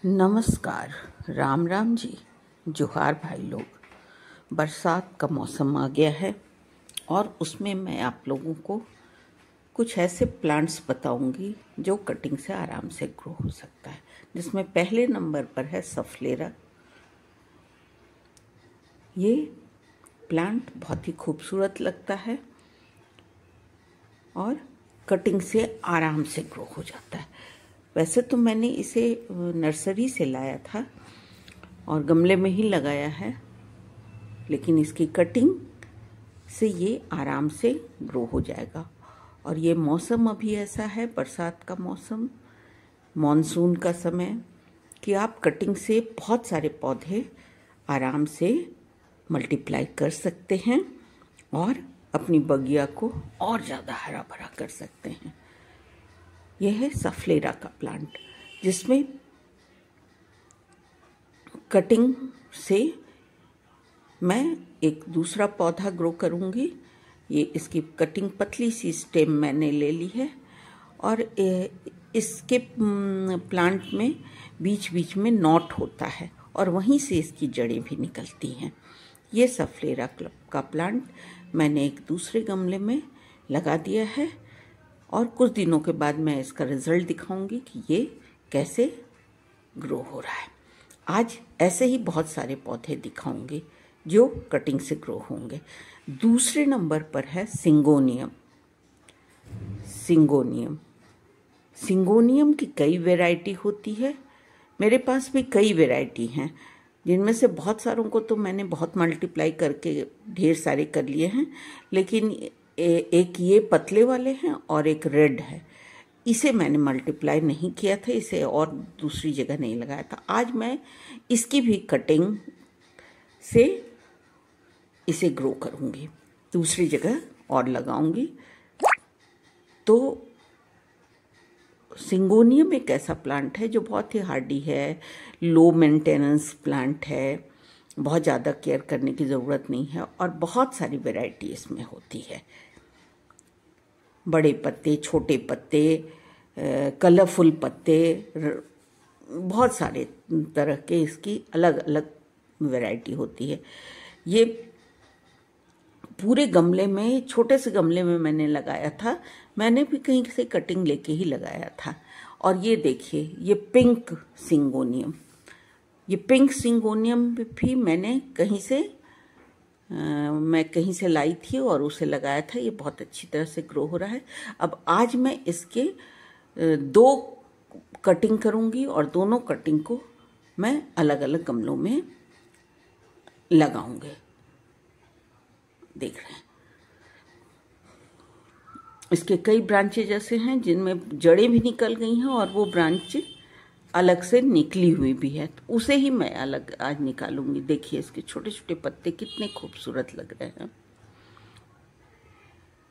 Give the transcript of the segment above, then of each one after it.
नमस्कार, राम राम जी, जोहार भाई लोग। बरसात का मौसम आ गया है और उसमें मैं आप लोगों को कुछ ऐसे प्लांट्स बताऊंगी जो कटिंग से आराम से ग्रो हो सकता है, जिसमें पहले नंबर पर है सफलेरा। ये प्लांट बहुत ही खूबसूरत लगता है और कटिंग से आराम से ग्रो हो जाता है। वैसे तो मैंने इसे नर्सरी से लाया था और गमले में ही लगाया है, लेकिन इसकी कटिंग से ये आराम से ग्रो हो जाएगा। और ये मौसम अभी ऐसा है, बरसात का मौसम, मॉनसून का समय, कि आप कटिंग से बहुत सारे पौधे आराम से मल्टीप्लाई कर सकते हैं और अपनी बगिया को और ज़्यादा हरा भरा कर सकते हैं। यह है सफलेरा का प्लांट, जिसमें कटिंग से मैं एक दूसरा पौधा ग्रो करूंगी। ये इसकी कटिंग पतली सी स्टेम मैंने ले ली है और इसके प्लांट में बीच बीच में नॉट होता है और वहीं से इसकी जड़ें भी निकलती हैं। ये सफलेरा का प्लांट मैंने एक दूसरे गमले में लगा दिया है और कुछ दिनों के बाद मैं इसका रिजल्ट दिखाऊंगी कि ये कैसे ग्रो हो रहा है। आज ऐसे ही बहुत सारे पौधे दिखाऊंगी जो कटिंग से ग्रो होंगे। दूसरे नंबर पर है सिंगोनियम। सिंगोनियम की कई वैरायटी होती है, मेरे पास भी कई वैरायटी हैं, जिनमें से बहुत सारों को तो मैंने बहुत मल्टीप्लाई करके ढेर सारे कर लिए हैं, लेकिन एक ये पतले वाले हैं और एक रेड है। इसे मैंने मल्टीप्लाई नहीं किया था, इसे और दूसरी जगह नहीं लगाया था। आज मैं इसकी भी कटिंग से इसे ग्रो करूंगी, दूसरी जगह और लगाऊंगी। तो सिंगोनियम एक ऐसा प्लांट है जो बहुत ही हार्डी है, लो मेंटेनेंस प्लांट है, बहुत ज़्यादा केयर करने की ज़रूरत नहीं है और बहुत सारी वैरायटी इसमें होती है। बड़े पत्ते, छोटे पत्ते, कलरफुल पत्ते, बहुत सारे तरह के इसकी अलग अलग वैरायटी होती है। ये पूरे गमले में, छोटे से गमले में मैंने लगाया था, मैंने भी कहीं से कटिंग लेके ही लगाया था। और ये देखिए, ये पिंक सिंगोनियम भी मैंने कहीं से लाई थी और उसे लगाया था। ये बहुत अच्छी तरह से ग्रो हो रहा है। अब आज मैं इसके 2 कटिंग करूंगी और दोनों कटिंग को मैं अलग अलग गमलों में लगाऊंगी। देख रहे हैं, इसके कई ब्रांचेज ऐसे हैं जिनमें जड़ें भी निकल गई हैं और वो ब्रांच अलग से निकली हुई भी है, तो उसे ही मैं अलग आज निकालूंगी। देखिए इसके छोटे छोटे पत्ते कितने खूबसूरत लग रहे हैं।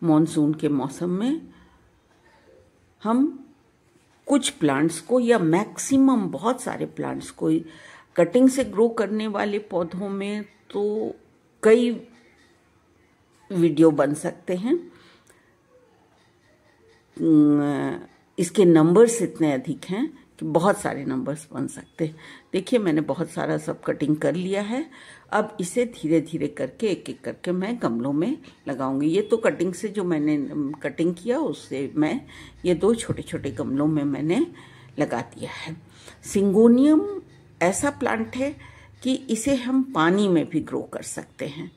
मॉनसून के मौसम में हम कुछ प्लांट्स को, या मैक्सिमम बहुत सारे प्लांट्स को, कटिंग से ग्रो करने वाले पौधों में तो कई वीडियो बन सकते हैं। इसके नंबर्स इतने अधिक हैं कि बहुत सारे नंबर्स बन सकते हैं। देखिए मैंने बहुत सारा सब कटिंग कर लिया है। अब इसे धीरे धीरे करके एक एक करके मैं गमलों में लगाऊंगी। ये तो कटिंग से जो मैंने कटिंग किया उससे मैं ये 2 छोटे छोटे गमलों में मैंने लगा दिया है। सिंगोनियम ऐसा प्लांट है कि इसे हम पानी में भी ग्रो कर सकते हैं।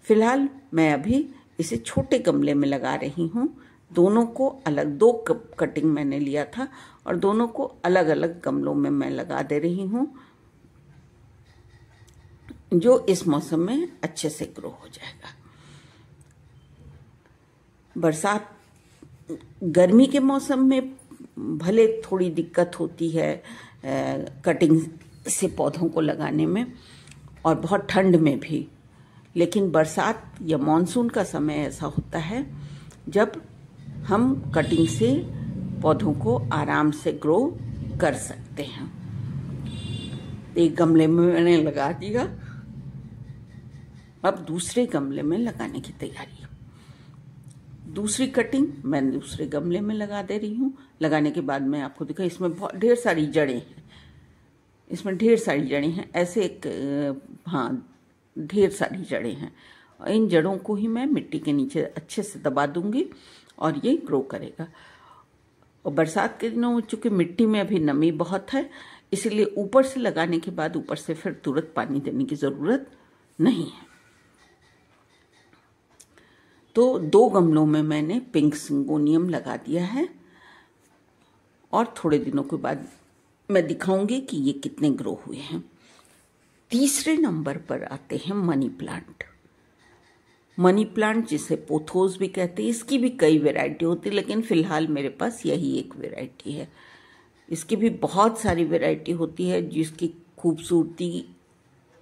फिलहाल मैं अभी इसे छोटे गमले में लगा रही हूँ। दोनों को अलग, 2 कटिंग मैंने लिया था और दोनों को अलग अलग गमलों में मैं लगा दे रही हूँ, जो इस मौसम में अच्छे से ग्रो हो जाएगा। बरसात, गर्मी के मौसम में भले थोड़ी दिक्कत होती है कटिंग से पौधों को लगाने में, और बहुत ठंड में भी, लेकिन बरसात या मॉनसून का समय ऐसा होता है जब हम कटिंग से पौधों को आराम से ग्रो कर सकते हैं। एक गमले में मैंने लगा दिया, अब दूसरे गमले में लगाने की तैयारी है। दूसरी कटिंग मैं दूसरे गमले में लगा दे रही हूँ। लगाने के बाद मैं आपको दिखा, इसमें बहुत ढेर सारी जड़ें हैं। इसमें ढेर सारी जड़ें हैं, ऐसे एक हाँ ढेर सारी जड़ें हैं। इन जड़ों को ही मैं मिट्टी के नीचे अच्छे से दबा दूंगी और ये ग्रो करेगा। और बरसात के दिनों में चूंकि मिट्टी में अभी नमी बहुत है, इसलिए ऊपर से लगाने के बाद ऊपर से फिर तुरंत पानी देने की ज़रूरत नहीं है। तो 2 गमलों में मैंने पिंक सिंगोनियम लगा दिया है और थोड़े दिनों के बाद मैं दिखाऊंगी कि ये कितने ग्रो हुए हैं। तीसरे नंबर पर आते हैं मनी प्लांट। मनी प्लांट जिसे पोथोस भी कहते हैं, इसकी भी कई वैरायटी होती है, लेकिन फिलहाल मेरे पास यही एक वैरायटी है। इसकी भी बहुत सारी वैरायटी होती है जिसकी खूबसूरती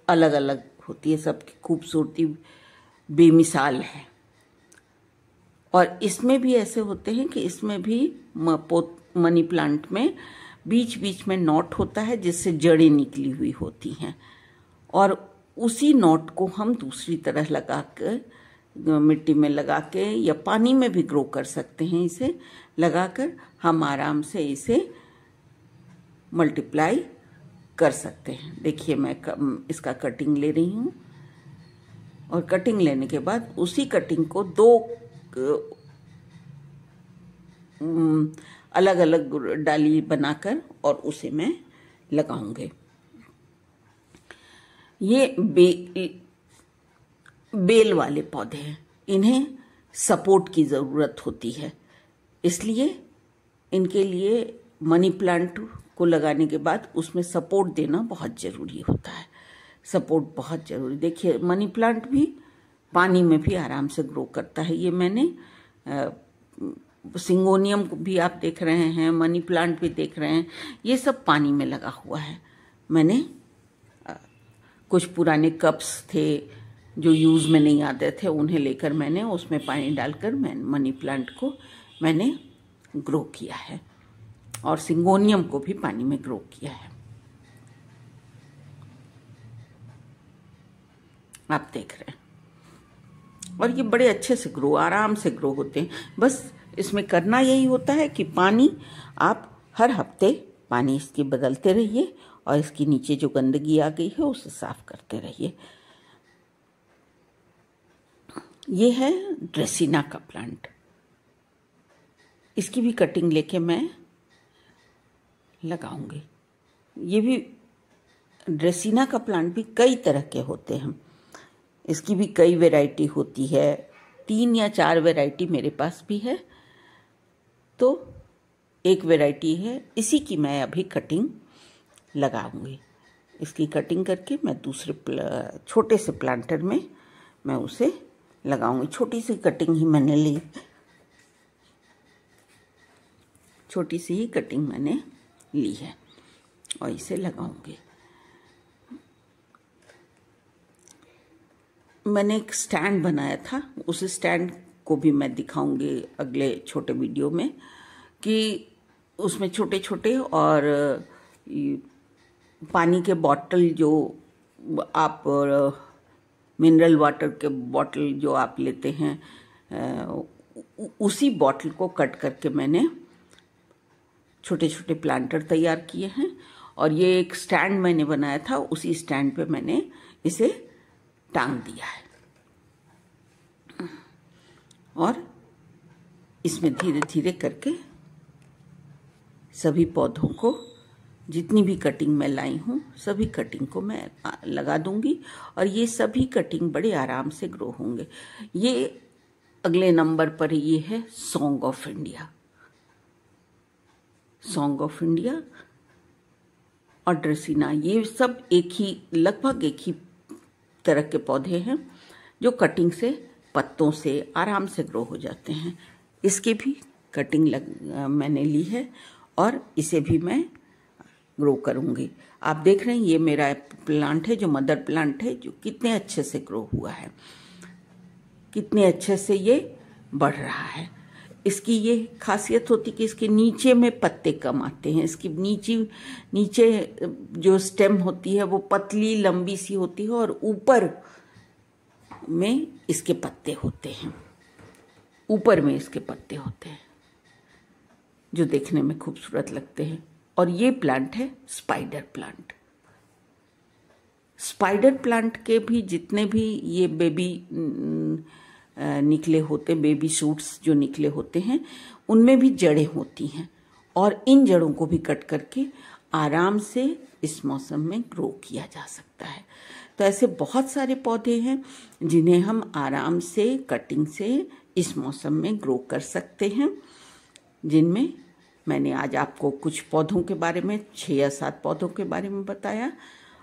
अलग अलग होती है, सबकी खूबसूरती बेमिसाल है। और इसमें भी ऐसे होते हैं कि इसमें भी मनी प्लांट में बीच बीच में नॉट होता है जिससे जड़ें निकली हुई होती हैं, और उसी नॉट को हम दूसरी तरह लगा कर मिट्टी में लगा के या पानी में भी ग्रो कर सकते हैं। इसे लगाकर हम आराम से इसे मल्टीप्लाई कर सकते हैं। देखिए मैं इसका कटिंग ले रही हूँ और कटिंग लेने के बाद उसी कटिंग को 2 अलग अलग डाली बनाकर और उसे मैं लगाऊंगी। ये बेल वाले पौधे हैं, इन्हें सपोर्ट की ज़रूरत होती है, इसलिए इनके लिए मनी प्लांट को लगाने के बाद उसमें सपोर्ट देना बहुत ज़रूरी होता है। सपोर्ट बहुत ज़रूरी। देखिए मनी प्लांट भी पानी में भी आराम से ग्रो करता है। ये मैंने सिंगोनियम को भी आप देख रहे हैं, मनी प्लांट भी देख रहे हैं, ये सब पानी में लगा हुआ है। मैंने कुछ पुराने कप्स थे जो यूज़ में नहीं आते थे, उन्हें लेकर मैंने उसमें पानी डालकर मनी प्लांट को मैंने ग्रो किया है और सिंगोनियम को भी पानी में ग्रो किया है। आप देख रहे हैं, और ये बड़े अच्छे से ग्रो, आराम से ग्रो होते हैं। बस इसमें करना यही होता है कि पानी आप हर हफ्ते पानी इसकी बदलते रहिए और इसके नीचे जो गंदगी आ गई है उसे साफ करते रहिए। ये है ड्रेसिना का प्लांट। इसकी भी कटिंग लेके मैं लगाऊंगी। ये भी ड्रेसिना का प्लांट भी कई तरह के होते हैं, इसकी भी कई वैरायटी होती है। 3 या 4 वैरायटी मेरे पास भी है। तो एक वैरायटी है, इसी की मैं अभी कटिंग लगाऊंगी। इसकी कटिंग करके मैं दूसरे छोटे से प्लांटर में मैं उसे लगाऊंगी। छोटी सी कटिंग ही मैंने ली, छोटी सी ही कटिंग मैंने ली है और इसे लगाऊंगी। मैंने एक स्टैंड बनाया था, उस स्टैंड को भी मैं दिखाऊंगी अगले छोटे वीडियो में, कि उसमें छोटे छोटे और पानी के बॉटल जो आप मिनरल वाटर के बॉटल जो आप लेते हैं, उसी बॉटल को कट करके मैंने छोटे छोटे प्लांटर तैयार किए हैं। और ये एक स्टैंड मैंने बनाया था, उसी स्टैंड पे मैंने इसे टांग दिया है और इसमें धीरे धीरे करके सभी पौधों को, जितनी भी कटिंग मैं लाई हूँ सभी कटिंग को मैं लगा दूंगी और ये सभी कटिंग बड़े आराम से ग्रो होंगे। ये अगले नंबर पर ये है song of India. Song of India और ड्रेसिना, ये सब लगभग एक ही तरह के पौधे हैं जो कटिंग से, पत्तों से आराम से ग्रो हो जाते हैं। इसकी भी कटिंग मैंने ली है और इसे भी मैं ग्रो करूंगी। आप देख रहे हैं ये मेरा प्लांट है जो मदर प्लांट है, जो कितने अच्छे से ग्रो हुआ है, कितने अच्छे से ये बढ़ रहा है। इसकी ये खासियत होती है कि इसके नीचे में पत्ते कम आते हैं। इसकी नीचे जो स्टेम होती है वो पतली लंबी सी होती है और ऊपर में इसके पत्ते होते हैं, ऊपर में इसके पत्ते होते हैं जो देखने में खूबसूरत लगते हैं। और ये प्लांट है स्पाइडर प्लांट। स्पाइडर प्लांट के भी जितने भी ये बेबी निकले होते, बेबी शूट्स जो निकले होते हैं, उनमें भी जड़ें होती हैं और इन जड़ों को भी कट करके आराम से इस मौसम में ग्रो किया जा सकता है। तो ऐसे बहुत सारे पौधे हैं जिन्हें हम आराम से कटिंग से इस मौसम में ग्रो कर सकते हैं, जिनमें मैंने आज आपको कुछ पौधों के बारे में, 6 या 7 पौधों के बारे में बताया।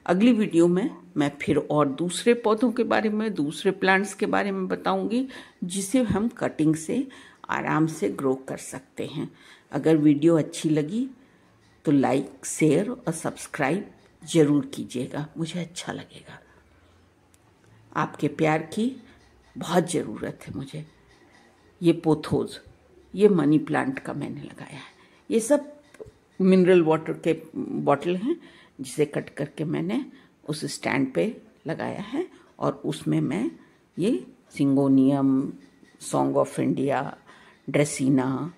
अगली वीडियो में मैं फिर और दूसरे पौधों के बारे में, दूसरे प्लांट्स के बारे में बताऊंगी जिसे हम कटिंग से आराम से ग्रो कर सकते हैं। अगर वीडियो अच्छी लगी तो लाइक, शेयर और सब्सक्राइब ज़रूर कीजिएगा, मुझे अच्छा लगेगा। आपके प्यार की बहुत ज़रूरत है मुझे। ये पोथोज, ये मनी प्लांट का मैंने लगाया है। ये सब मिनरल वाटर के बॉटल हैं जिसे कट करके मैंने उस स्टैंड पे लगाया है और उसमें मैं ये सिंगोनियम, सॉन्ग ऑफ इंडिया, ड्रेसिना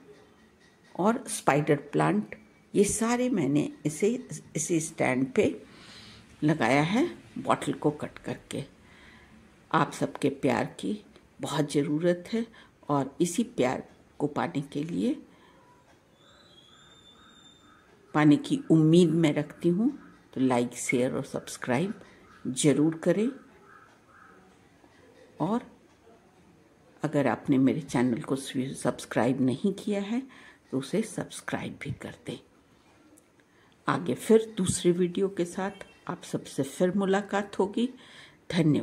और स्पाइडर प्लांट, ये सारे मैंने इसी स्टैंड पे लगाया है बॉटल को कट करके। आप सबके प्यार की बहुत ज़रूरत है और इसी प्यार को पाने की उम्मीद मैं रखती हूँ। तो लाइक, शेयर और सब्सक्राइब ज़रूर करें और अगर आपने मेरे चैनल को सब्सक्राइब नहीं किया है तो उसे सब्सक्राइब भी कर दें। आगे फिर दूसरे वीडियो के साथ आप सबसे फिर मुलाकात होगी। धन्यवाद।